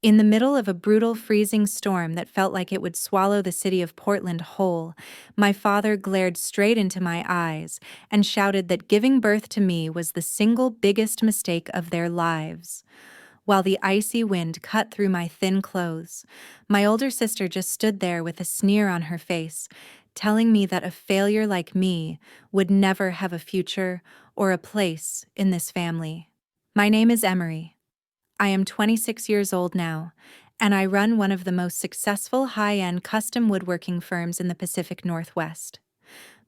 In the middle of a brutal freezing storm that felt like it would swallow the city of Portland whole, my father glared straight into my eyes and shouted that giving birth to me was the single biggest mistake of their lives. While the icy wind cut through my thin clothes, my older sister just stood there with a sneer on her face, telling me that a failure like me would never have a future or a place in this family. My name is Emery. I am 26 years old now, and I run one of the most successful high-end custom woodworking firms in the Pacific Northwest.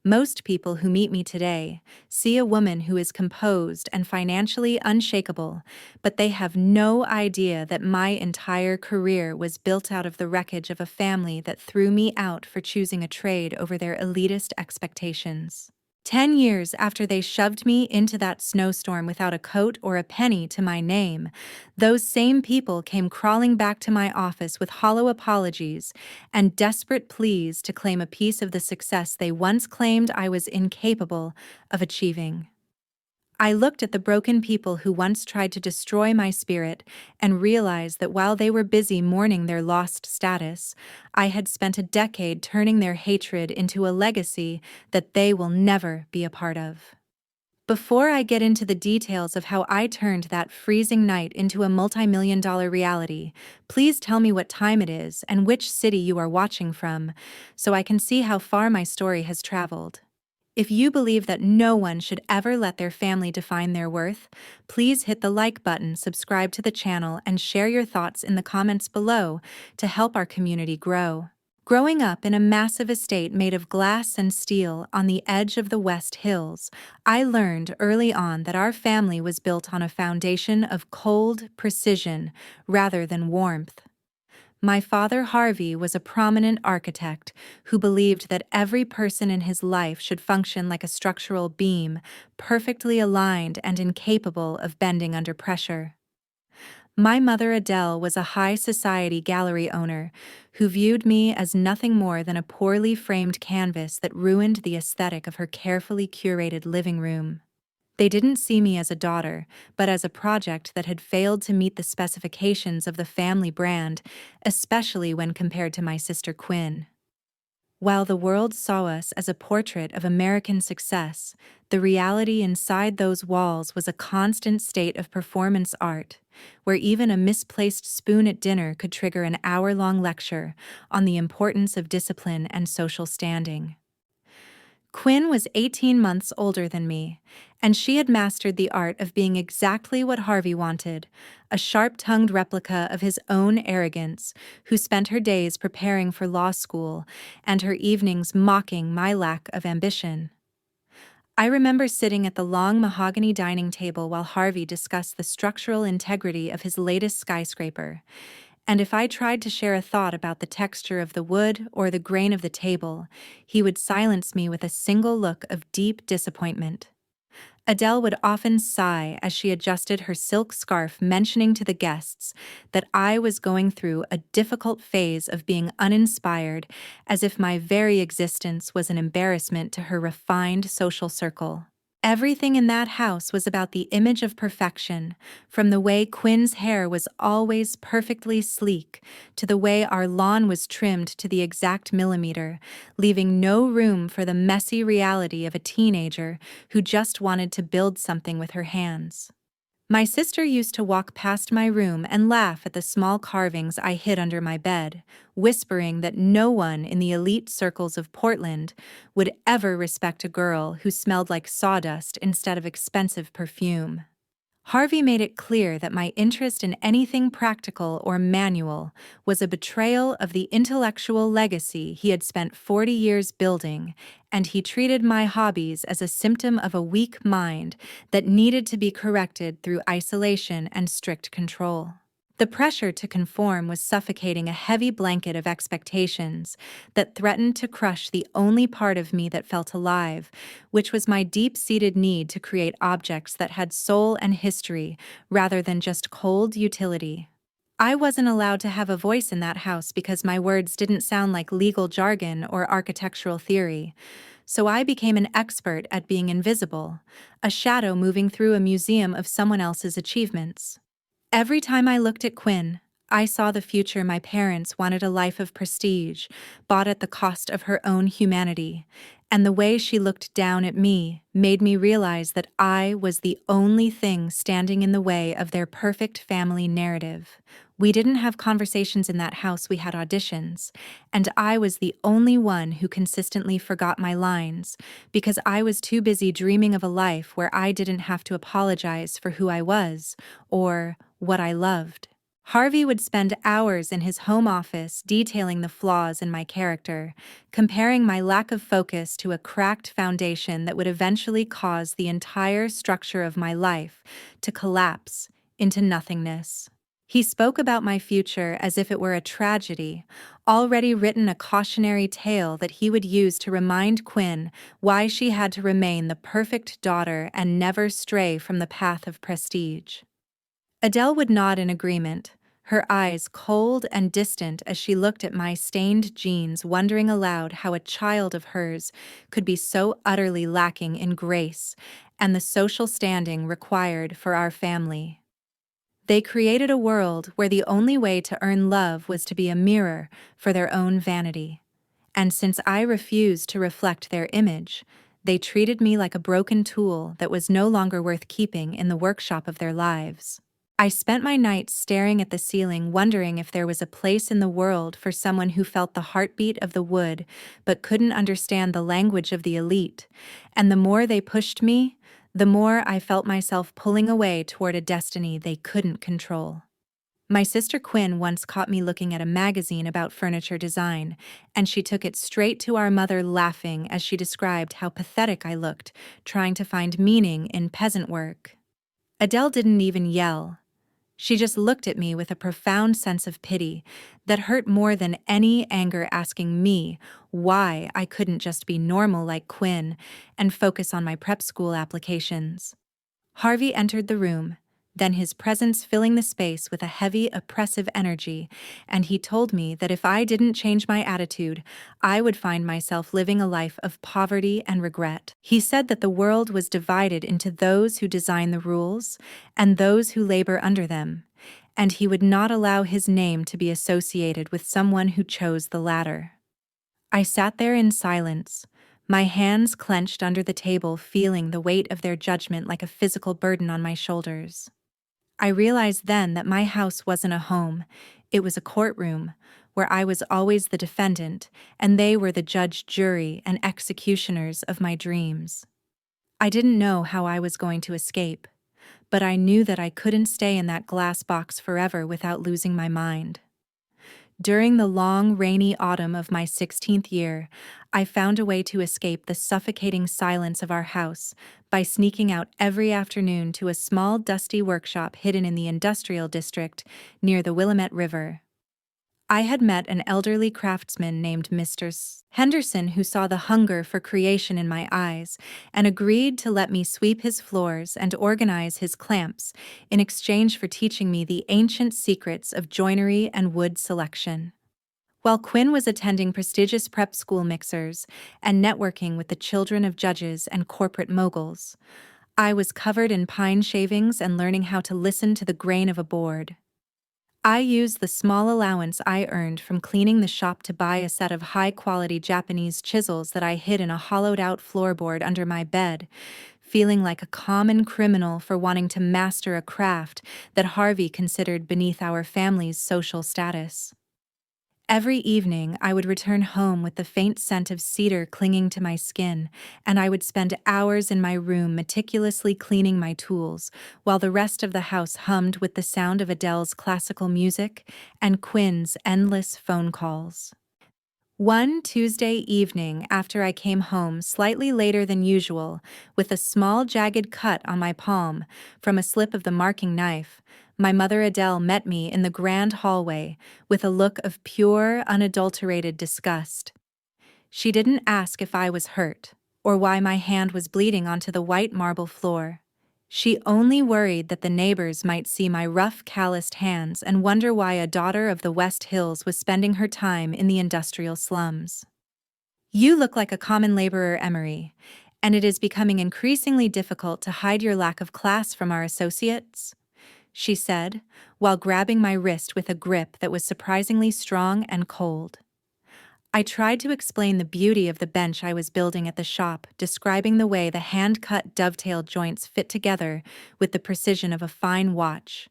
Most people who meet me today see a woman who is composed and financially unshakable, but they have no idea that my entire career was built out of the wreckage of a family that threw me out for choosing a trade over their elitist expectations. 10 years after they shoved me into that snowstorm without a coat or a penny to my name, those same people came crawling back to my office with hollow apologies and desperate pleas to claim a piece of the success they once claimed I was incapable of achieving. I looked at the broken people who once tried to destroy my spirit and realized that while they were busy mourning their lost status, I had spent a decade turning their hatred into a legacy that they will never be a part of. Before I get into the details of how I turned that freezing night into a multimillion-dollar reality, please tell me what time it is and which city you are watching from, so I can see how far my story has traveled. If you believe that no one should ever let their family define their worth, please hit the like button, subscribe to the channel, and share your thoughts in the comments below to help our community grow. Growing up in a massive estate made of glass and steel on the edge of the West Hills, I learned early on that our family was built on a foundation of cold precision rather than warmth. My father, Harvey, was a prominent architect who believed that every person in his life should function like a structural beam, perfectly aligned and incapable of bending under pressure. My mother, Adele, was a high society gallery owner who viewed me as nothing more than a poorly framed canvas that ruined the aesthetic of her carefully curated living room. They didn't see me as a daughter, but as a project that had failed to meet the specifications of the family brand, especially when compared to my sister Quinn. While the world saw us as a portrait of American success, the reality inside those walls was a constant state of performance art, where even a misplaced spoon at dinner could trigger an hour-long lecture on the importance of discipline and social standing. Quinn was 18 months older than me, and she had mastered the art of being exactly what Harvey wanted, a sharp-tongued replica of his own arrogance, who spent her days preparing for law school and her evenings mocking my lack of ambition. I remember sitting at the long mahogany dining table while Harvey discussed the structural integrity of his latest skyscraper, and if I tried to share a thought about the texture of the wood or the grain of the table, he would silence me with a single look of deep disappointment. Adele would often sigh as she adjusted her silk scarf, mentioning to the guests that I was going through a difficult phase of being uninspired, as if my very existence was an embarrassment to her refined social circle. Everything in that house was about the image of perfection, from the way Quinn's hair was always perfectly sleek to the way our lawn was trimmed to the exact millimeter, leaving no room for the messy reality of a teenager who just wanted to build something with her hands. My sister used to walk past my room and laugh at the small carvings I hid under my bed, whispering that no one in the elite circles of Portland would ever respect a girl who smelled like sawdust instead of expensive perfume. Harvey made it clear that my interest in anything practical or manual was a betrayal of the intellectual legacy he had spent 40 years building, and he treated my hobbies as a symptom of a weak mind that needed to be corrected through isolation and strict control. The pressure to conform was suffocating a heavy blanket of expectations that threatened to crush the only part of me that felt alive, which was my deep-seated need to create objects that had soul and history rather than just cold utility. I wasn't allowed to have a voice in that house because my words didn't sound like legal jargon or architectural theory, so I became an expert at being invisible, a shadow moving through a museum of someone else's achievements. Every time I looked at Quinn, I saw the future my parents wanted, a life of prestige, bought at the cost of her own humanity. And the way she looked down at me made me realize that I was the only thing standing in the way of their perfect family narrative. We didn't have conversations in that house, we had auditions, and I was the only one who consistently forgot my lines because I was too busy dreaming of a life where I didn't have to apologize for who I was or what I loved. Harvey would spend hours in his home office detailing the flaws in my character, comparing my lack of focus to a cracked foundation that would eventually cause the entire structure of my life to collapse into nothingness. He spoke about my future as if it were a tragedy, already written, a cautionary tale that he would use to remind Quinn why she had to remain the perfect daughter and never stray from the path of prestige. Adele would nod in agreement, her eyes cold and distant as she looked at my stained jeans, wondering aloud how a child of hers could be so utterly lacking in grace and the social standing required for our family. They created a world where the only way to earn love was to be a mirror for their own vanity. And since I refused to reflect their image, they treated me like a broken tool that was no longer worth keeping in the workshop of their lives. I spent my nights staring at the ceiling, wondering if there was a place in the world for someone who felt the heartbeat of the wood but couldn't understand the language of the elite. And the more they pushed me, the more I felt myself pulling away toward a destiny they couldn't control. My sister Quinn once caught me looking at a magazine about furniture design, and she took it straight to our mother, laughing as she described how pathetic I looked, trying to find meaning in peasant work. Adele didn't even yell. She just looked at me with a profound sense of pity that hurt more than any anger, asking me why I couldn't just be normal like Quinn and focus on my prep school applications. Harvey entered the room, then his presence filling the space with a heavy, oppressive energy, and he told me that if I didn't change my attitude, I would find myself living a life of poverty and regret. He said that the world was divided into those who design the rules and those who labor under them, and he would not allow his name to be associated with someone who chose the latter. I sat there in silence, my hands clenched under the table, feeling the weight of their judgment like a physical burden on my shoulders. I realized then that my house wasn't a home, it was a courtroom, where I was always the defendant, and they were the judge, jury, and executioners of my dreams. I didn't know how I was going to escape, but I knew that I couldn't stay in that glass box forever without losing my mind. During the long, rainy autumn of my 16th year, I found a way to escape the suffocating silence of our house by sneaking out every afternoon to a small, dusty workshop hidden in the industrial district near the Willamette River. I had met an elderly craftsman named Mr. Henderson who saw the hunger for creation in my eyes and agreed to let me sweep his floors and organize his clamps in exchange for teaching me the ancient secrets of joinery and wood selection. While Quinn was attending prestigious prep school mixers and networking with the children of judges and corporate moguls, I was covered in pine shavings and learning how to listen to the grain of a board. I used the small allowance I earned from cleaning the shop to buy a set of high-quality Japanese chisels that I hid in a hollowed-out floorboard under my bed, feeling like a common criminal for wanting to master a craft that Harvey considered beneath our family's social status. Every evening, I would return home with the faint scent of cedar clinging to my skin, and I would spend hours in my room meticulously cleaning my tools, while the rest of the house hummed with the sound of Adele's classical music and Quinn's endless phone calls. One Tuesday evening, after I came home slightly later than usual, with a small jagged cut on my palm from a slip of the marking knife, my mother Adele met me in the grand hallway with a look of pure, unadulterated disgust. She didn't ask if I was hurt, or why my hand was bleeding onto the white marble floor. She only worried that the neighbors might see my rough, calloused hands and wonder why a daughter of the West Hills was spending her time in the industrial slums. "You look like a common laborer, Emery, and it is becoming increasingly difficult to hide your lack of class from our associates," she said, while grabbing my wrist with a grip that was surprisingly strong and cold. I tried to explain the beauty of the bench I was building at the shop, describing the way the hand-cut dovetail joints fit together with the precision of a fine watch.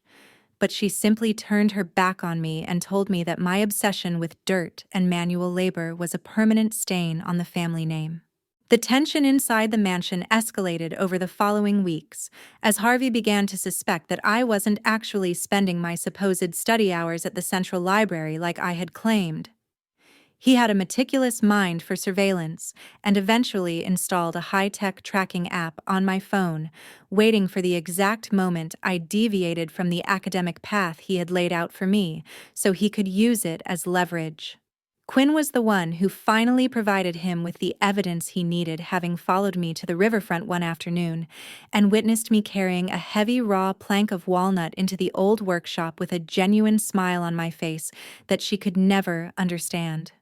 But she simply turned her back on me and told me that my obsession with dirt and manual labor was a permanent stain on the family name. The tension inside the mansion escalated over the following weeks, as Harvey began to suspect that I wasn't actually spending my supposed study hours at the Central Library like I had claimed. He had a meticulous mind for surveillance and eventually installed a high-tech tracking app on my phone, waiting for the exact moment I deviated from the academic path he had laid out for me so he could use it as leverage. Quinn was the one who finally provided him with the evidence he needed, having followed me to the riverfront one afternoon and witnessed me carrying a heavy raw plank of walnut into the old workshop with a genuine smile on my face that she could never understand.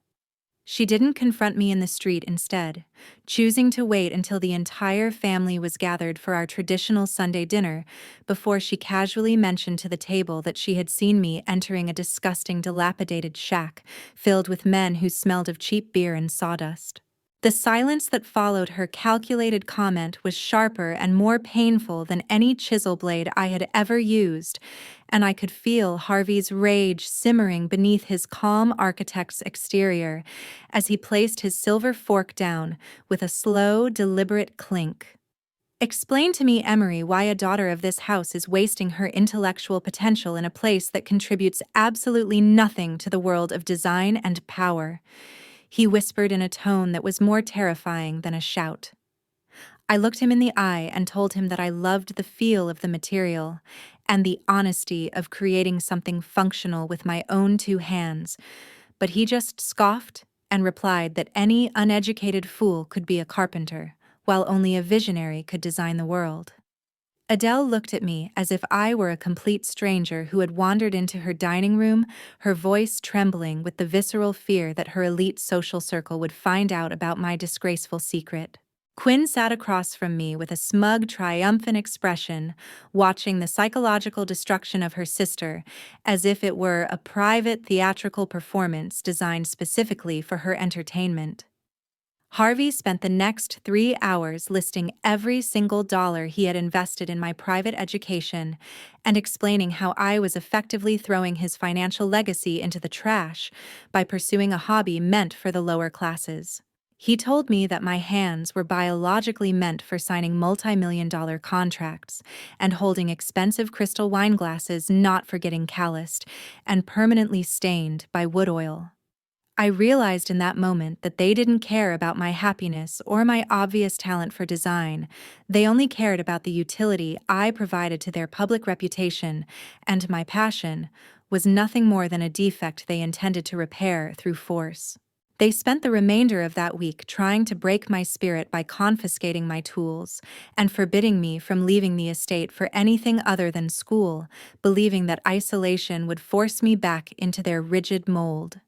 She didn't confront me in the street instead, choosing to wait until the entire family was gathered for our traditional Sunday dinner before she casually mentioned to the table that she had seen me entering a disgusting, dilapidated shack filled with men who smelled of cheap beer and sawdust. The silence that followed her calculated comment was sharper and more painful than any chisel blade I had ever used, and I could feel Harvey's rage simmering beneath his calm architect's exterior as he placed his silver fork down with a slow, deliberate clink. "Explain to me, Emery, why a daughter of this house is wasting her intellectual potential in a place that contributes absolutely nothing to the world of design and power," he whispered in a tone that was more terrifying than a shout. I looked him in the eye and told him that I loved the feel of the material and the honesty of creating something functional with my own two hands, but he just scoffed and replied that any uneducated fool could be a carpenter, while only a visionary could design the world. Adele looked at me as if I were a complete stranger who had wandered into her dining room, her voice trembling with the visceral fear that her elite social circle would find out about my disgraceful secret. Quinn sat across from me with a smug, triumphant expression, watching the psychological destruction of her sister as if it were a private theatrical performance designed specifically for her entertainment. Harvey spent the next 3 hours listing every single dollar he had invested in my private education and explaining how I was effectively throwing his financial legacy into the trash by pursuing a hobby meant for the lower classes. He told me that my hands were biologically meant for signing multimillion-dollar contracts and holding expensive crystal wine glasses, not for getting calloused and permanently stained by wood oil. I realized in that moment that they didn't care about my happiness or my obvious talent for design. They only cared about the utility I provided to their public reputation, and my passion was nothing more than a defect they intended to repair through force. They spent the remainder of that week trying to break my spirit by confiscating my tools and forbidding me from leaving the estate for anything other than school, believing that isolation would force me back into their rigid mold.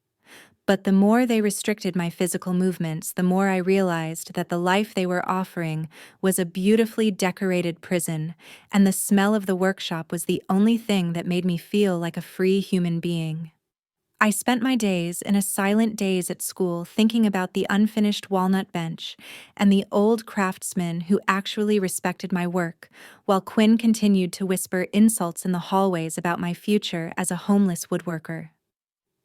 But the more they restricted my physical movements, the more I realized that the life they were offering was a beautifully decorated prison, and the smell of the workshop was the only thing that made me feel like a free human being. I spent my days in a silent daze at school thinking about the unfinished walnut bench and the old craftsman who actually respected my work, while Quinn continued to whisper insults in the hallways about my future as a homeless woodworker.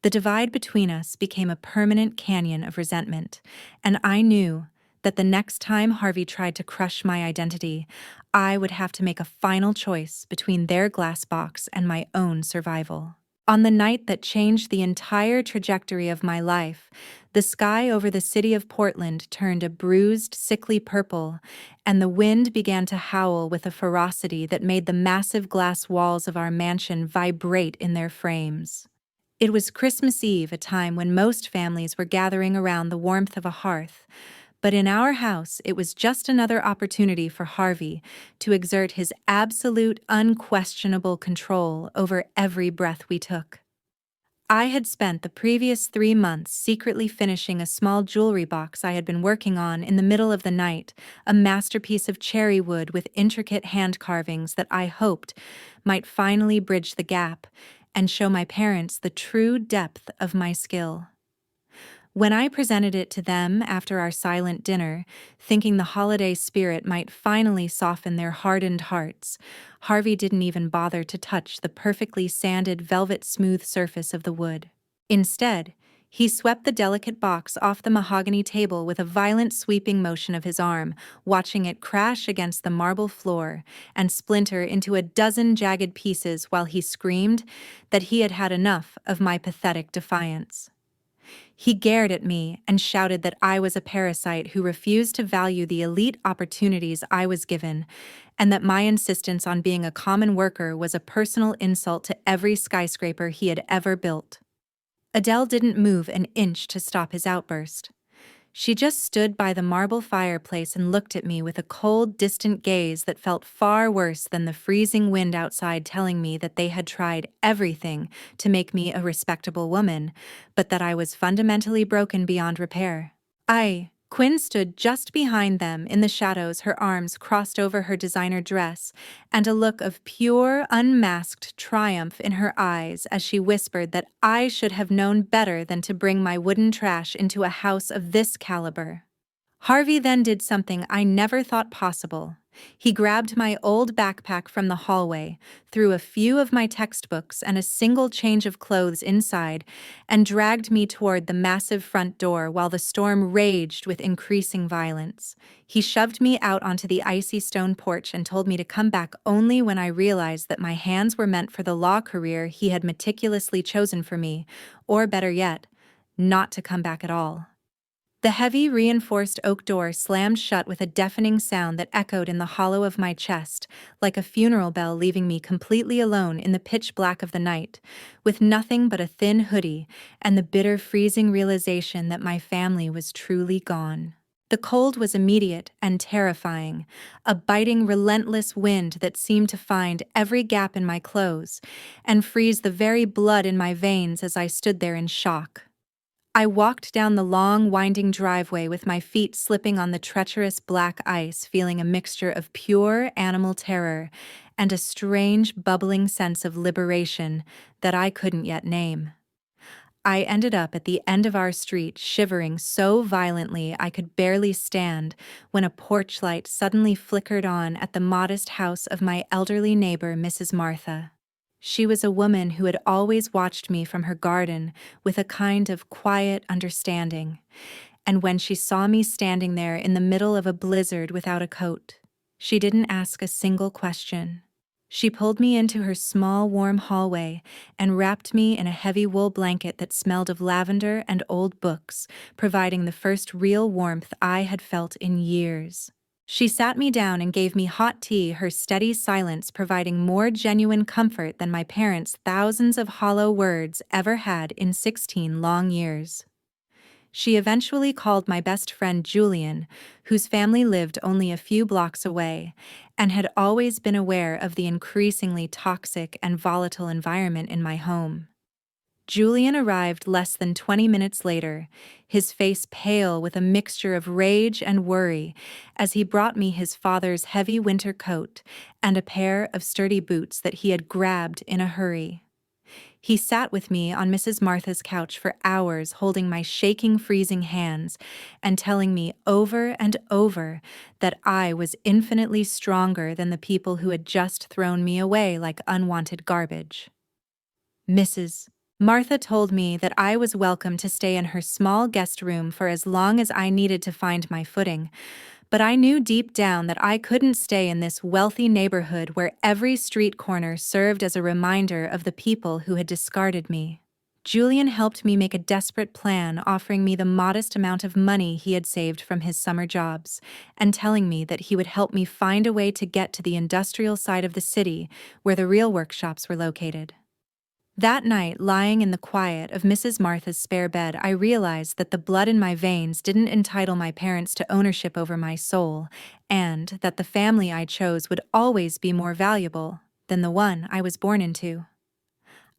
The divide between us became a permanent canyon of resentment, and I knew that the next time Harvey tried to crush my identity, I would have to make a final choice between their glass box and my own survival. On the night that changed the entire trajectory of my life, the sky over the city of Portland turned a bruised, sickly purple, and the wind began to howl with a ferocity that made the massive glass walls of our mansion vibrate in their frames. It was Christmas Eve, a time when most families were gathering around the warmth of a hearth, but in our house it was just another opportunity for Harvey to exert his absolute, unquestionable control over every breath we took. I had spent the previous 3 months secretly finishing a small jewelry box I had been working on in the middle of the night, a masterpiece of cherry wood with intricate hand carvings that I hoped might finally bridge the gap and show my parents the true depth of my skill. When I presented it to them after our silent dinner, thinking the holiday spirit might finally soften their hardened hearts, Harvey didn't even bother to touch the perfectly sanded velvet-smooth surface of the wood. Instead, he swept the delicate box off the mahogany table with a violent sweeping motion of his arm, watching it crash against the marble floor and splinter into a dozen jagged pieces while he screamed that he had had enough of my pathetic defiance. He glared at me and shouted that I was a parasite who refused to value the elite opportunities I was given, and that my insistence on being a common worker was a personal insult to every skyscraper he had ever built. Adele didn't move an inch to stop his outburst. She just stood by the marble fireplace and looked at me with a cold, distant gaze that felt far worse than the freezing wind outside telling me that they had tried everything to make me a respectable woman, but that I was fundamentally broken beyond repair. Quinn stood just behind them in the shadows, her arms crossed over her designer dress, and a look of pure, unmasked triumph in her eyes as she whispered that I should have known better than to bring my wooden trash into a house of this caliber. Harvey then did something I never thought possible. He grabbed my old backpack from the hallway, threw a few of my textbooks and a single change of clothes inside, and dragged me toward the massive front door while the storm raged with increasing violence. He shoved me out onto the icy stone porch and told me to come back only when I realized that my hands were meant for the law career he had meticulously chosen for me, or better yet, not to come back at all. The heavy, reinforced oak door slammed shut with a deafening sound that echoed in the hollow of my chest, like a funeral bell, leaving me completely alone in the pitch black of the night, with nothing but a thin hoodie and the bitter, freezing realization that my family was truly gone. The cold was immediate and terrifying, a biting, relentless wind that seemed to find every gap in my clothes and freeze the very blood in my veins as I stood there in shock. I walked down the long, winding driveway with my feet slipping on the treacherous black ice, feeling a mixture of pure animal terror and a strange, bubbling sense of liberation that I couldn't yet name. I ended up at the end of our street, shivering so violently I could barely stand when a porch light suddenly flickered on at the modest house of my elderly neighbor, Mrs. Martha. She was a woman who had always watched me from her garden with a kind of quiet understanding, and when she saw me standing there in the middle of a blizzard without a coat, she didn't ask a single question. She pulled me into her small, warm hallway and wrapped me in a heavy wool blanket that smelled of lavender and old books, providing the first real warmth I had felt in years. She sat me down and gave me hot tea, her steady silence providing more genuine comfort than my parents' thousands of hollow words ever had in 16 long years. She eventually called my best friend Julian, whose family lived only a few blocks away, and had always been aware of the increasingly toxic and volatile environment in my home. Julian arrived less than 20 minutes later, his face pale with a mixture of rage and worry, as he brought me his father's heavy winter coat and a pair of sturdy boots that he had grabbed in a hurry. He sat with me on Mrs. Martha's couch for hours, holding my shaking, freezing hands and telling me over and over that I was infinitely stronger than the people who had just thrown me away like unwanted garbage. Mrs. Martha told me that I was welcome to stay in her small guest room for as long as I needed to find my footing, but I knew deep down that I couldn't stay in this wealthy neighborhood where every street corner served as a reminder of the people who had discarded me. Julian helped me make a desperate plan, offering me the modest amount of money he had saved from his summer jobs, and telling me that he would help me find a way to get to the industrial side of the city where the real workshops were located. That night, lying in the quiet of Mrs. Martha's spare bed, I realized that the blood in my veins didn't entitle my parents to ownership over my soul, and that the family I chose would always be more valuable than the one I was born into.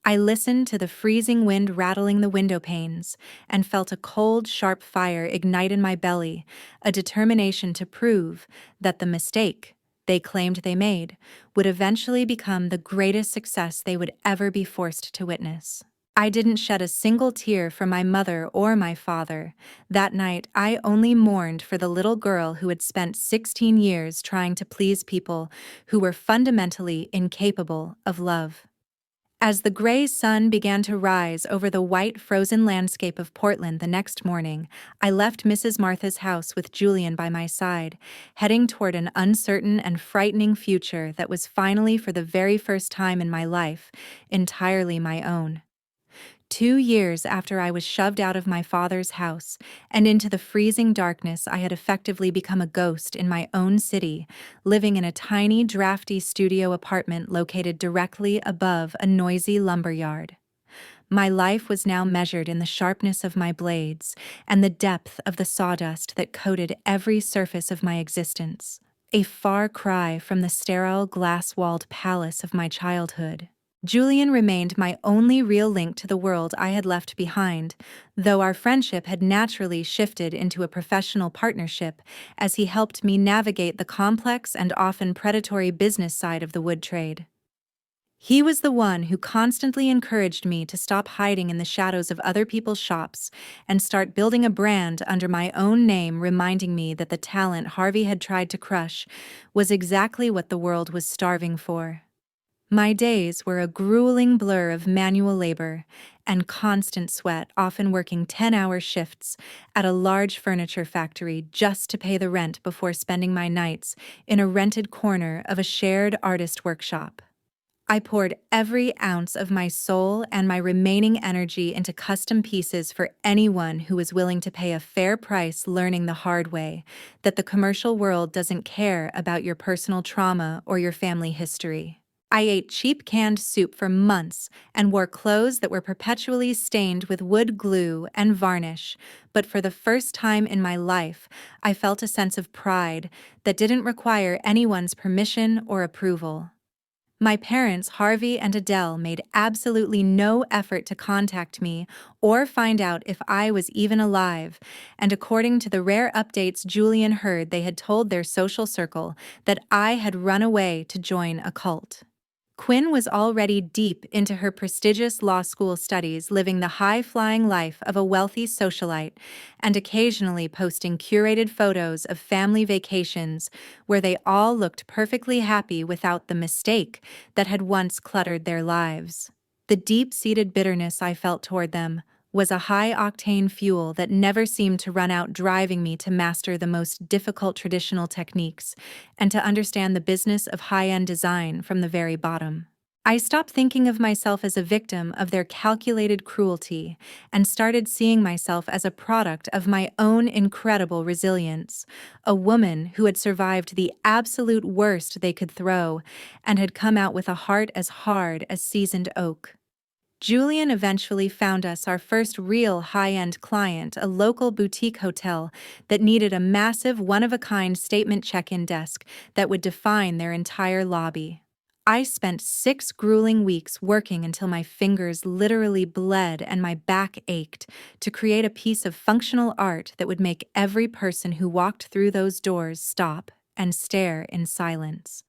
I listened to the freezing wind rattling the window panes and felt a cold, sharp fire ignite in my belly, a determination to prove that the mistake they claimed they made would eventually become the greatest success they would ever be forced to witness. I didn't shed a single tear for my mother or my father. That night, I only mourned for the little girl who had spent 16 years trying to please people who were fundamentally incapable of love. As the gray sun began to rise over the white frozen landscape of Portland the next morning, I left Mrs. Martha's house with Julian by my side, heading toward an uncertain and frightening future that was finally, for the very first time in my life, entirely my own. 2 years after I was shoved out of my father's house and into the freezing darkness, I had effectively become a ghost in my own city, living in a tiny, drafty studio apartment located directly above a noisy lumberyard. My life was now measured in the sharpness of my blades and the depth of the sawdust that coated every surface of my existence, a far cry from the sterile, glass-walled palace of my childhood. Julian remained my only real link to the world I had left behind, though our friendship had naturally shifted into a professional partnership as he helped me navigate the complex and often predatory business side of the wood trade. He was the one who constantly encouraged me to stop hiding in the shadows of other people's shops and start building a brand under my own name, reminding me that the talent Harvey had tried to crush was exactly what the world was starving for. My days were a grueling blur of manual labor and constant sweat, often working 10-hour shifts at a large furniture factory just to pay the rent before spending my nights in a rented corner of a shared artist workshop. I poured every ounce of my soul and my remaining energy into custom pieces for anyone who was willing to pay a fair price, learning the hard way that the commercial world doesn't care about your personal trauma or your family history. I ate cheap canned soup for months and wore clothes that were perpetually stained with wood glue and varnish, but for the first time in my life, I felt a sense of pride that didn't require anyone's permission or approval. My parents, Harvey and Adele, made absolutely no effort to contact me or find out if I was even alive, and according to the rare updates Julian heard, they had told their social circle that I had run away to join a cult. Quinn was already deep into her prestigious law school studies, living the high-flying life of a wealthy socialite, and occasionally posting curated photos of family vacations where they all looked perfectly happy without the mistake that had once cluttered their lives. The deep-seated bitterness I felt toward them was a high-octane fuel that never seemed to run out, driving me to master the most difficult traditional techniques and to understand the business of high-end design from the very bottom. I stopped thinking of myself as a victim of their calculated cruelty and started seeing myself as a product of my own incredible resilience, a woman who had survived the absolute worst they could throw and had come out with a heart as hard as seasoned oak. Julian eventually found us our first real high-end client, a local boutique hotel that needed a massive, one-of-a-kind statement check-in desk that would define their entire lobby. I spent 6 grueling weeks working until my fingers literally bled and my back ached to create a piece of functional art that would make every person who walked through those doors stop and stare in silence.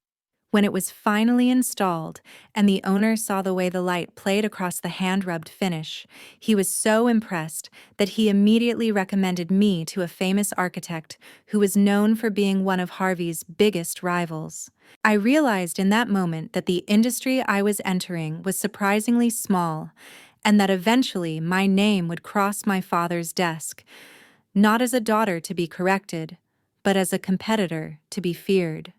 When it was finally installed and the owner saw the way the light played across the hand-rubbed finish, he was so impressed that he immediately recommended me to a famous architect who was known for being one of Harvey's biggest rivals. I realized in that moment that the industry I was entering was surprisingly small, and that eventually my name would cross my father's desk, not as a daughter to be corrected, but as a competitor to be feared.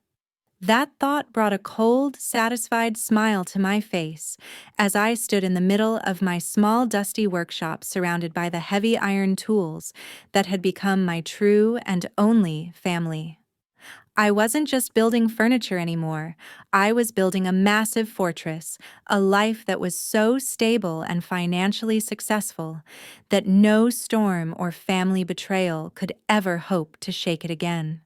That thought brought a cold, satisfied smile to my face as I stood in the middle of my small, dusty workshop surrounded by the heavy iron tools that had become my true and only family. I wasn't just building furniture anymore. I was building a massive fortress, a life that was so stable and financially successful that no storm or family betrayal could ever hope to shake it again.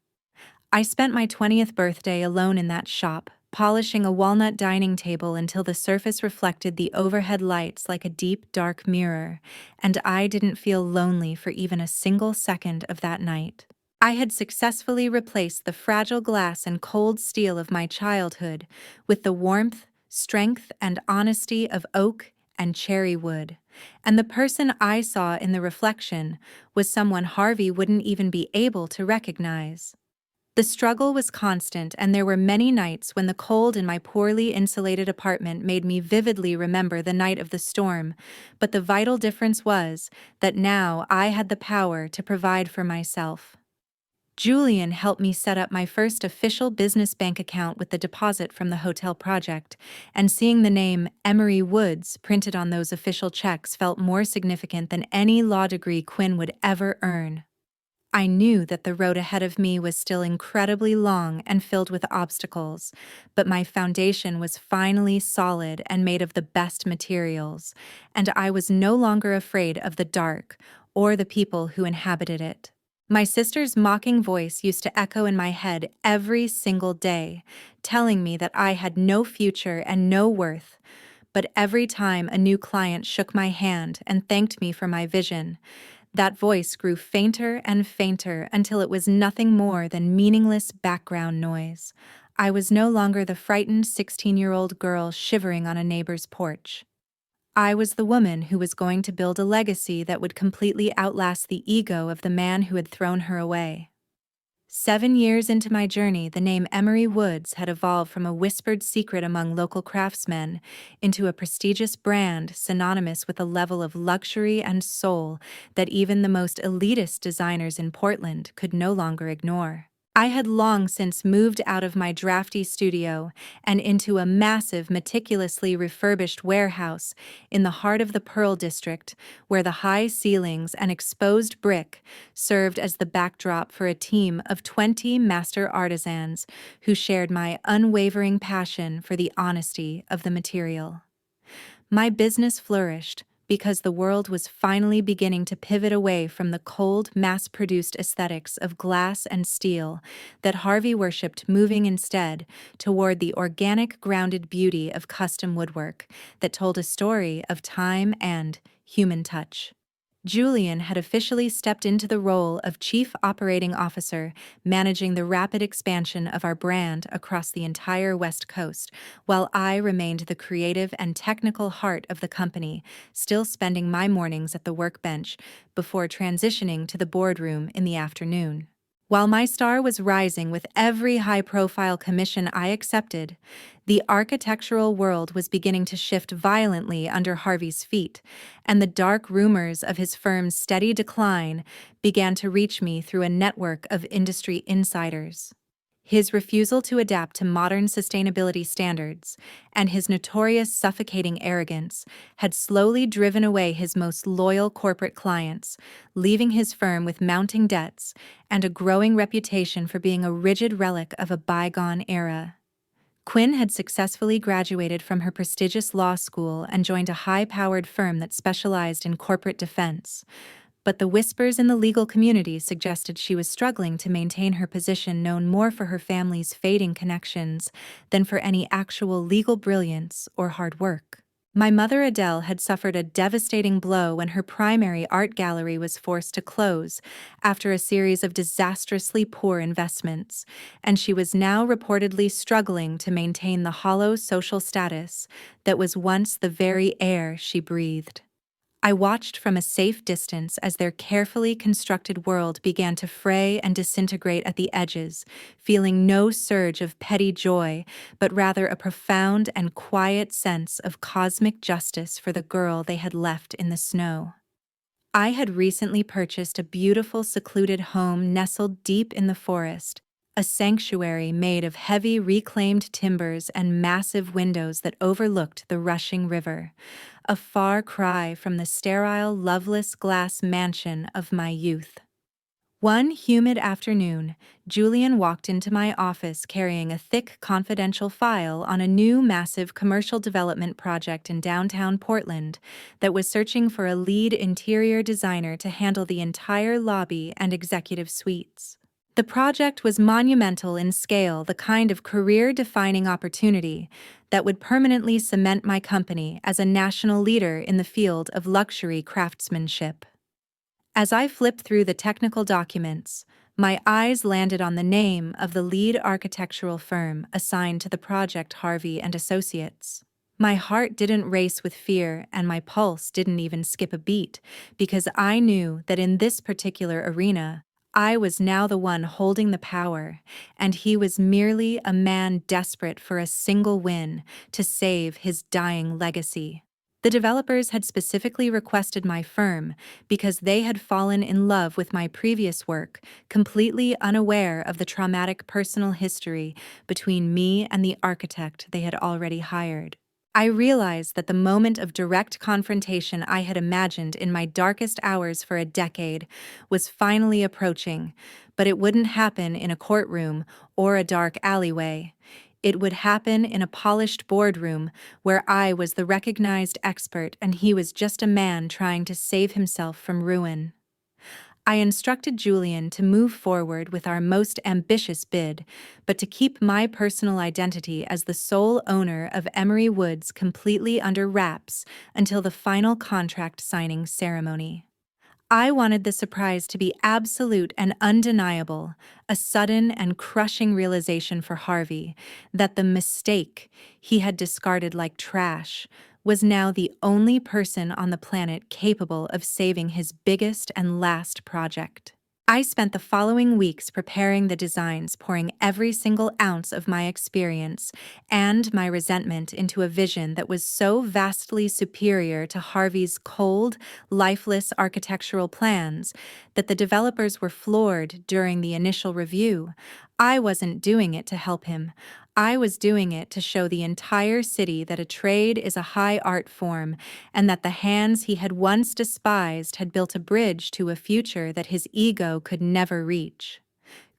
I spent my 20th birthday alone in that shop, polishing a walnut dining table until the surface reflected the overhead lights like a deep, dark mirror, and I didn't feel lonely for even a single second of that night. I had successfully replaced the fragile glass and cold steel of my childhood with the warmth, strength, and honesty of oak and cherry wood. And the person I saw in the reflection was someone Harvey wouldn't even be able to recognize. The struggle was constant, and there were many nights when the cold in my poorly insulated apartment made me vividly remember the night of the storm, but the vital difference was that now I had the power to provide for myself. Julian helped me set up my first official business bank account with the deposit from the hotel project, and seeing the name Emery Woods printed on those official checks felt more significant than any law degree Quinn would ever earn. I knew that the road ahead of me was still incredibly long and filled with obstacles, but my foundation was finally solid and made of the best materials, and I was no longer afraid of the dark or the people who inhabited it. My sister's mocking voice used to echo in my head every single day, telling me that I had no future and no worth. But every time a new client shook my hand and thanked me for my vision, that voice grew fainter and fainter until it was nothing more than meaningless background noise. I was no longer the frightened 16-year-old girl shivering on a neighbor's porch. I was the woman who was going to build a legacy that would completely outlast the ego of the man who had thrown her away. 7 years into my journey, the name Emery Woods had evolved from a whispered secret among local craftsmen into a prestigious brand synonymous with a level of luxury and soul that even the most elitist designers in Portland could no longer ignore. I had long since moved out of my drafty studio and into a massive, meticulously refurbished warehouse in the heart of the Pearl District, where the high ceilings and exposed brick served as the backdrop for a team of 20 master artisans who shared my unwavering passion for the honesty of the material. My business flourished because the world was finally beginning to pivot away from the cold, mass-produced aesthetics of glass and steel that Harvey worshipped, moving instead toward the organic, grounded beauty of custom woodwork that told a story of time and human touch. Julian had officially stepped into the role of Chief Operating Officer, managing the rapid expansion of our brand across the entire West Coast, while I remained the creative and technical heart of the company, still spending my mornings at the workbench before transitioning to the boardroom in the afternoon. While my star was rising with every high-profile commission I accepted, the architectural world was beginning to shift violently under Harvey's feet, and the dark rumors of his firm's steady decline began to reach me through a network of industry insiders. His refusal to adapt to modern sustainability standards and his notorious suffocating arrogance had slowly driven away his most loyal corporate clients, leaving his firm with mounting debts and a growing reputation for being a rigid relic of a bygone era. Quinn had successfully graduated from her prestigious law school and joined a high-powered firm that specialized in corporate defense. But the whispers in the legal community suggested she was struggling to maintain her position, known more for her family's fading connections than for any actual legal brilliance or hard work. My mother Adele had suffered a devastating blow when her primary art gallery was forced to close after a series of disastrously poor investments, and she was now reportedly struggling to maintain the hollow social status that was once the very air she breathed. I watched from a safe distance as their carefully constructed world began to fray and disintegrate at the edges, feeling no surge of petty joy, but rather a profound and quiet sense of cosmic justice for the girl they had left in the snow. I had recently purchased a beautiful, secluded home nestled deep in the forest, a sanctuary made of heavy reclaimed timbers and massive windows that overlooked the rushing river, a far cry from the sterile, loveless glass mansion of my youth. One humid afternoon, Julian walked into my office carrying a thick, confidential file on a new, massive commercial development project in downtown Portland that was searching for a lead interior designer to handle the entire lobby and executive suites. The project was monumental in scale, the kind of career-defining opportunity that would permanently cement my company as a national leader in the field of luxury craftsmanship. As I flipped through the technical documents, my eyes landed on the name of the lead architectural firm assigned to the project, Harvey and Associates. My heart didn't race with fear and my pulse didn't even skip a beat, because I knew that in this particular arena, I was now the one holding the power, and he was merely a man desperate for a single win to save his dying legacy. The developers had specifically requested my firm because they had fallen in love with my previous work, completely unaware of the traumatic personal history between me and the architect they had already hired. I realized that the moment of direct confrontation I had imagined in my darkest hours for a decade was finally approaching, but it wouldn't happen in a courtroom or a dark alleyway. It would happen in a polished boardroom where I was the recognized expert and he was just a man trying to save himself from ruin. I instructed Julian to move forward with our most ambitious bid, but to keep my personal identity as the sole owner of Emery Woods completely under wraps until the final contract signing ceremony. I wanted the surprise to be absolute and undeniable, a sudden and crushing realization for Harvey that the mistake he had discarded like trash was now the only person on the planet capable of saving his biggest and last project. I spent the following weeks preparing the designs, pouring every single ounce of my experience and my resentment into a vision that was so vastly superior to Harvey's cold, lifeless architectural plans that the developers were floored during the initial review. I wasn't doing it to help him. I was doing it to show the entire city that a trade is a high art form and that the hands he had once despised had built a bridge to a future that his ego could never reach.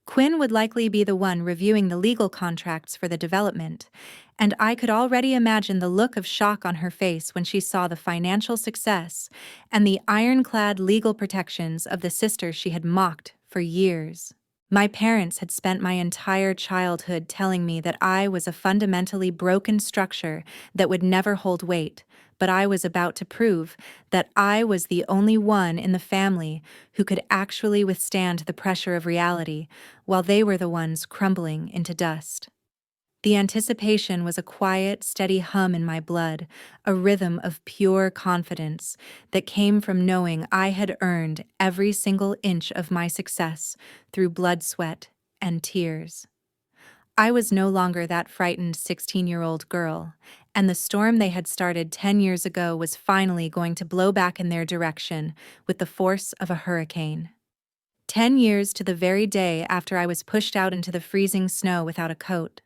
Quinn would likely be the one reviewing the legal contracts for the development, and I could already imagine the look of shock on her face when she saw the financial success and the ironclad legal protections of the sister she had mocked for years. My parents had spent my entire childhood telling me that I was a fundamentally broken structure that would never hold weight, but I was about to prove that I was the only one in the family who could actually withstand the pressure of reality, while they were the ones crumbling into dust. The anticipation was a quiet, steady hum in my blood, a rhythm of pure confidence that came from knowing I had earned every single inch of my success through blood, sweat, and tears. I was no longer that frightened 16-year-old girl, and the storm they had started 10 years ago was finally going to blow back in their direction with the force of a hurricane. 10 years to the very day after I was pushed out into the freezing snow without a coat.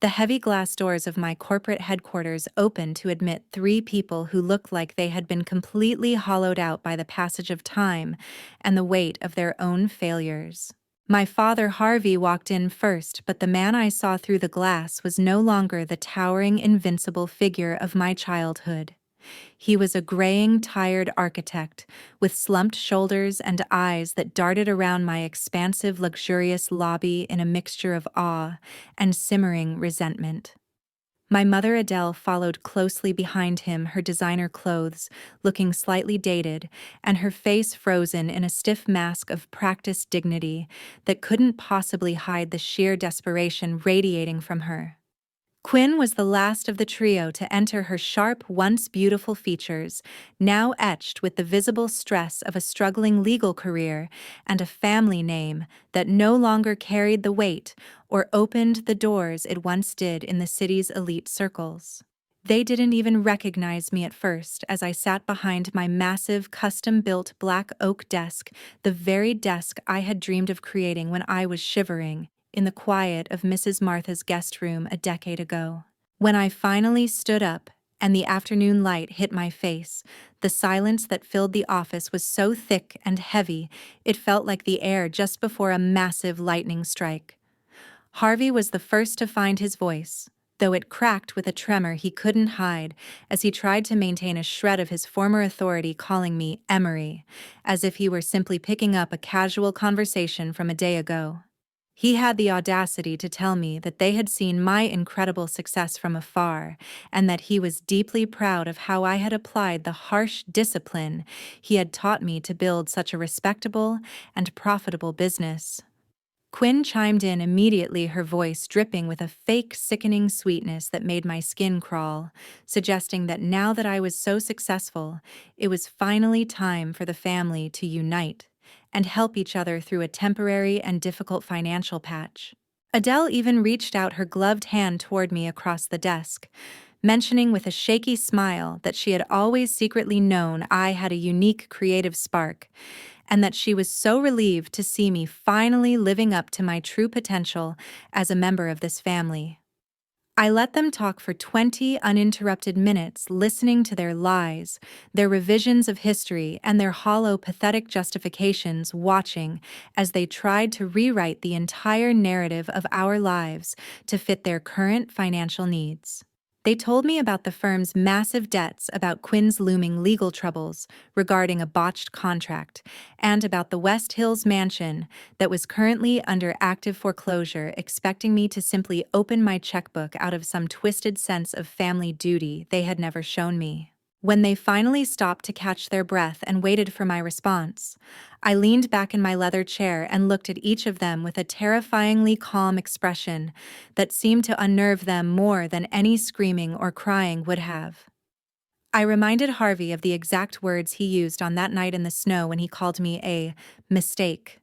The heavy glass doors of my corporate headquarters opened to admit 3 people who looked like they had been completely hollowed out by the passage of time and the weight of their own failures. My father Harvey walked in first, but the man I saw through the glass was no longer the towering, invincible figure of my childhood. He was a graying, tired architect with slumped shoulders and eyes that darted around my expansive, luxurious lobby in a mixture of awe and simmering resentment. My mother Adele followed closely behind him, her designer clothes looking slightly dated and her face frozen in a stiff mask of practiced dignity that couldn't possibly hide the sheer desperation radiating from her. Quinn was the last of the trio to enter, her sharp, once beautiful features, now etched with the visible stress of a struggling legal career and a family name that no longer carried the weight or opened the doors it once did in the city's elite circles. They didn't even recognize me at first as I sat behind my massive, custom-built black oak desk, the very desk I had dreamed of creating when I was shivering in the quiet of Mrs. Martha's guest room a decade ago. When I finally stood up and the afternoon light hit my face, the silence that filled the office was so thick and heavy it felt like the air just before a massive lightning strike. Harvey was the first to find his voice, though it cracked with a tremor he couldn't hide as he tried to maintain a shred of his former authority, calling me Emery, as if he were simply picking up a casual conversation from a day ago. He had the audacity to tell me that they had seen my incredible success from afar, and that he was deeply proud of how I had applied the harsh discipline he had taught me to build such a respectable and profitable business. Quinn chimed in immediately, her voice dripping with a fake, sickening sweetness that made my skin crawl, suggesting that now that I was so successful, it was finally time for the family to unite and help each other through a temporary and difficult financial patch. Adele even reached out her gloved hand toward me across the desk, mentioning with a shaky smile that she had always secretly known I had a unique creative spark, and that she was so relieved to see me finally living up to my true potential as a member of this family. I let them talk for 20 uninterrupted minutes, listening to their lies, their revisions of history, and their hollow, pathetic justifications, watching as they tried to rewrite the entire narrative of our lives to fit their current financial needs. They told me about the firm's massive debts, about Quinn's looming legal troubles regarding a botched contract, and about the West Hills mansion that was currently under active foreclosure, expecting me to simply open my checkbook out of some twisted sense of family duty they had never shown me. When they finally stopped to catch their breath and waited for my response, I leaned back in my leather chair and looked at each of them with a terrifyingly calm expression that seemed to unnerve them more than any screaming or crying would have. I reminded Harvey of the exact words he used on that night in the snow when he called me a mistake.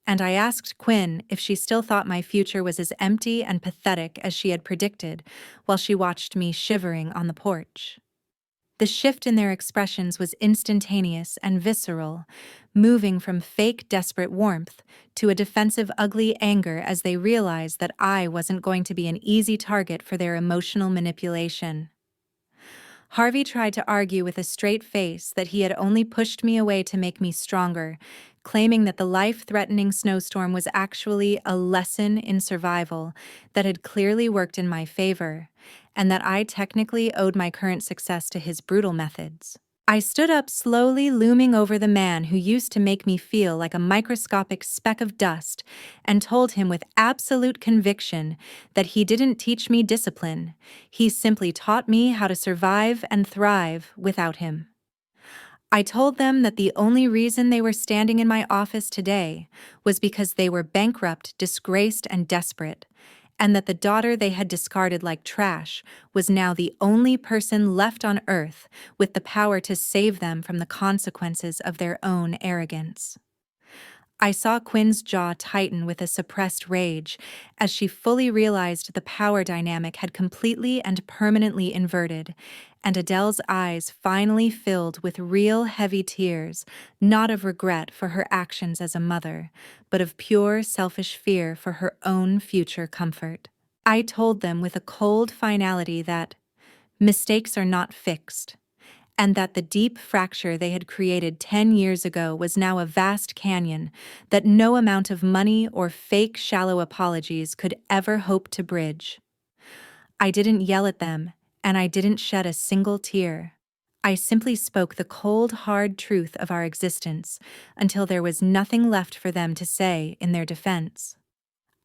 And I asked Quinn if she still thought my future was as empty and pathetic as she had predicted, while she watched me shivering on the porch. The shift in their expressions was instantaneous and visceral, moving from fake, desperate warmth to a defensive, ugly anger as they realized that I wasn't going to be an easy target for their emotional manipulation. Harvey tried to argue with a straight face that he had only pushed me away to make me stronger, claiming that the life-threatening snowstorm was actually a lesson in survival that had clearly worked in my favor, and that I technically owed my current success to his brutal methods. I stood up slowly, looming over the man who used to make me feel like a microscopic speck of dust, and told him with absolute conviction that he didn't teach me discipline, he simply taught me how to survive and thrive without him. I told them that the only reason they were standing in my office today was because they were bankrupt, disgraced, and desperate, and that the daughter they had discarded like trash was now the only person left on earth with the power to save them from the consequences of their own arrogance. I saw Quinn's jaw tighten with a suppressed rage as she fully realized the power dynamic had completely and permanently inverted, and Adele's eyes finally filled with real heavy tears, not of regret for her actions as a mother, but of pure selfish fear for her own future comfort. I told them with a cold finality that mistakes are not fixed, and that the deep fracture they had created 10 years ago was now a vast canyon that no amount of money or fake shallow apologies could ever hope to bridge. I didn't yell at them, and I didn't shed a single tear. I simply spoke the cold, hard truth of our existence until there was nothing left for them to say in their defense.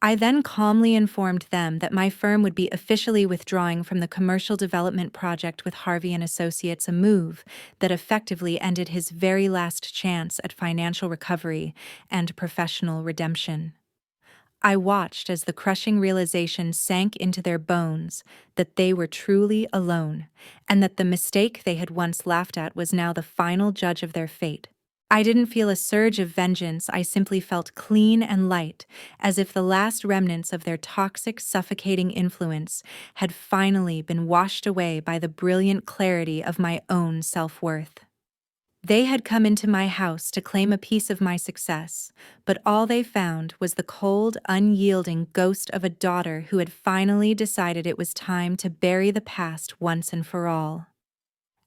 I then calmly informed them that my firm would be officially withdrawing from the commercial development project with Harvey and Associates, a move that effectively ended his very last chance at financial recovery and professional redemption. I watched as the crushing realization sank into their bones that they were truly alone, and that the mistake they had once laughed at was now the final judge of their fate. I didn't feel a surge of vengeance, I simply felt clean and light, as if the last remnants of their toxic, suffocating influence had finally been washed away by the brilliant clarity of my own self-worth. They had come into my house to claim a piece of my success, but all they found was the cold, unyielding ghost of a daughter who had finally decided it was time to bury the past once and for all.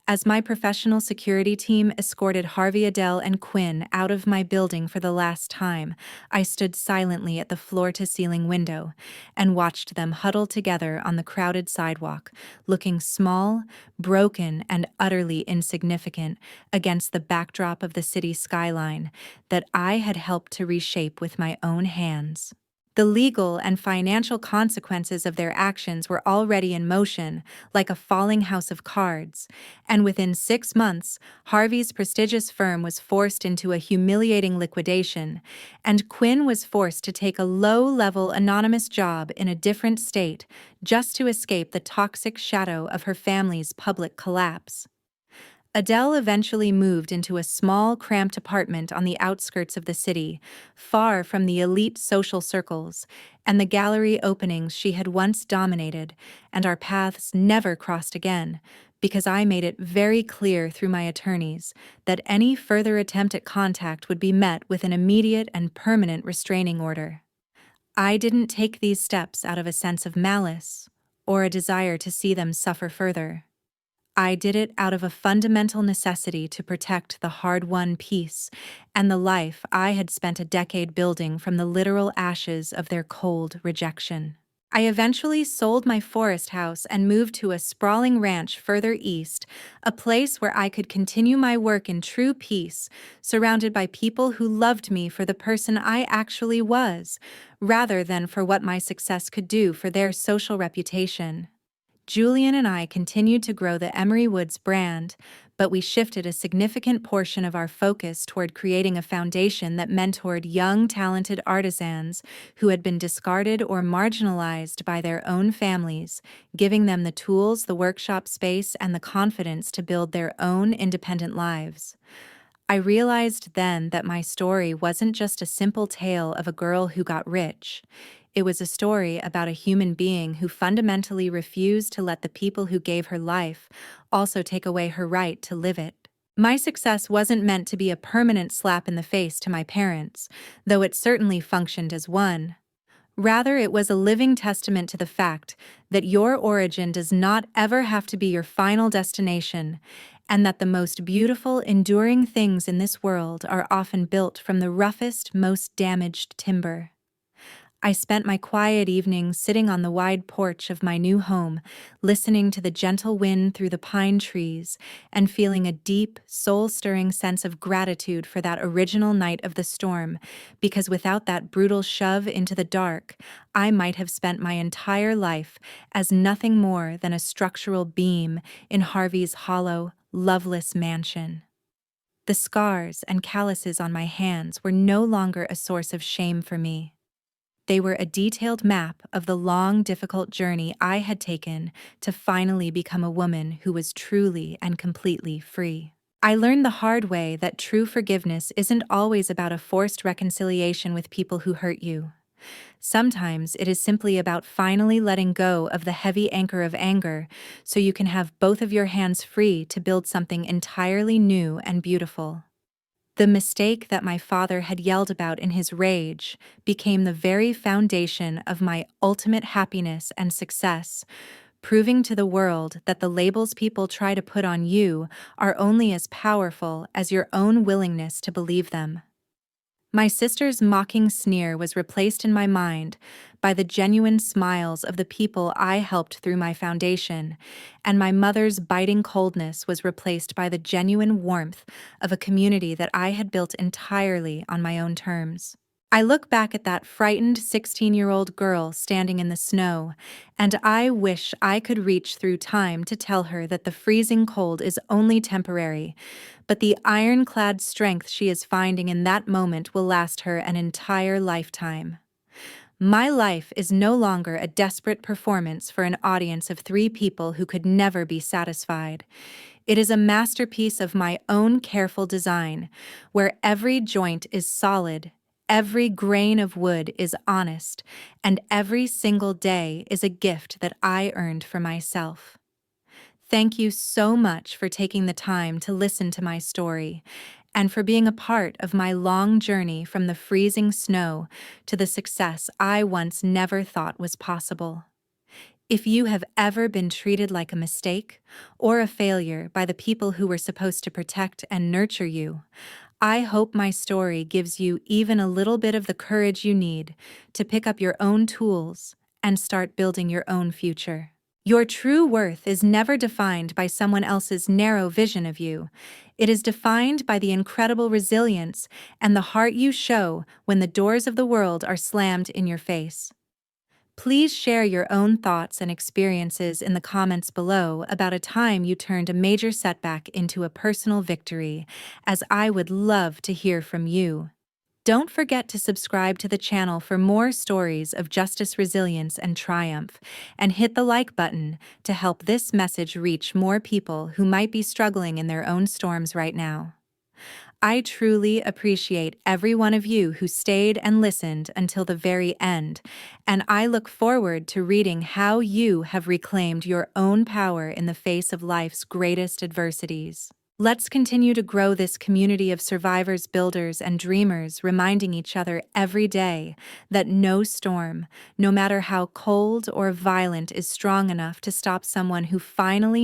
As my professional security team escorted Harvey, Adele, and Quinn out of my building for the last time, I stood silently at the floor-to-ceiling window and watched them huddle together on the crowded sidewalk, looking small, broken, and utterly insignificant against the backdrop of the city skyline that I had helped to reshape with my own hands. The legal and financial consequences of their actions were already in motion, like a falling house of cards, and within 6 months, Harvey's prestigious firm was forced into a humiliating liquidation, and Quinn was forced to take a low-level anonymous job in a different state just to escape the toxic shadow of her family's public collapse. Adele eventually moved into a small, cramped apartment on the outskirts of the city, far from the elite social circles and the gallery openings she had once dominated, and our paths never crossed again, because I made it very clear through my attorneys that any further attempt at contact would be met with an immediate and permanent restraining order. I didn't take these steps out of a sense of malice or a desire to see them suffer further. I did it out of a fundamental necessity to protect the hard-won peace and the life I had spent a decade building from the literal ashes of their cold rejection. I eventually sold my forest house and moved to a sprawling ranch further east, a place where I could continue my work in true peace, surrounded by people who loved me for the person I actually was, rather than for what my success could do for their social reputation. Julian and I continued to grow the Emery Woods brand, but we shifted a significant portion of our focus toward creating a foundation that mentored young, talented artisans who had been discarded or marginalized by their own families, giving them the tools, the workshop space, and the confidence to build their own independent lives. I realized then that my story wasn't just a simple tale of a girl who got rich. It was a story about a human being who fundamentally refused to let the people who gave her life also take away her right to live it. My success wasn't meant to be a permanent slap in the face to my parents, though it certainly functioned as one. Rather, it was a living testament to the fact that your origin does not ever have to be your final destination, and that the most beautiful, enduring things in this world are often built from the roughest, most damaged timber. I spent my quiet evenings sitting on the wide porch of my new home, listening to the gentle wind through the pine trees and feeling a deep, soul-stirring sense of gratitude for that original night of the storm, because without that brutal shove into the dark, I might have spent my entire life as nothing more than a structural beam in Harvey's hollow, loveless mansion. The scars and calluses on my hands were no longer a source of shame for me. They were a detailed map of the long, difficult journey I had taken to finally become a woman who was truly and completely free. I learned the hard way that true forgiveness isn't always about a forced reconciliation with people who hurt you. Sometimes it is simply about finally letting go of the heavy anchor of anger so you can have both of your hands free to build something entirely new and beautiful. The mistake that my father had yelled about in his rage became the very foundation of my ultimate happiness and success, proving to the world that the labels people try to put on you are only as powerful as your own willingness to believe them. My sister's mocking sneer was replaced in my mind by the genuine smiles of the people I helped through my foundation, and my mother's biting coldness was replaced by the genuine warmth of a community that I had built entirely on my own terms. I look back at that frightened 16-year-old girl standing in the snow, and I wish I could reach through time to tell her that the freezing cold is only temporary, but the ironclad strength she is finding in that moment will last her an entire lifetime. My life is no longer a desperate performance for an audience of 3 people who could never be satisfied. It is a masterpiece of my own careful design, where every joint is solid, every grain of wood is honest, and every single day is a gift that I earned for myself. Thank you so much for taking the time to listen to my story and for being a part of my long journey from the freezing snow to the success I once never thought was possible. If you have ever been treated like a mistake or a failure by the people who were supposed to protect and nurture you, I hope my story gives you even a little bit of the courage you need to pick up your own tools and start building your own future. Your true worth is never defined by someone else's narrow vision of you. It is defined by the incredible resilience and the heart you show when the doors of the world are slammed in your face. Please share your own thoughts and experiences in the comments below about a time you turned a major setback into a personal victory, as I would love to hear from you. Don't forget to subscribe to the channel for more stories of justice, resilience, and triumph, and hit the like button to help this message reach more people who might be struggling in their own storms right now. I truly appreciate every one of you who stayed and listened until the very end, and I look forward to reading how you have reclaimed your own power in the face of life's greatest adversities. Let's continue to grow this community of survivors, builders, and dreamers, reminding each other every day that no storm, no matter how cold or violent, is strong enough to stop someone who finally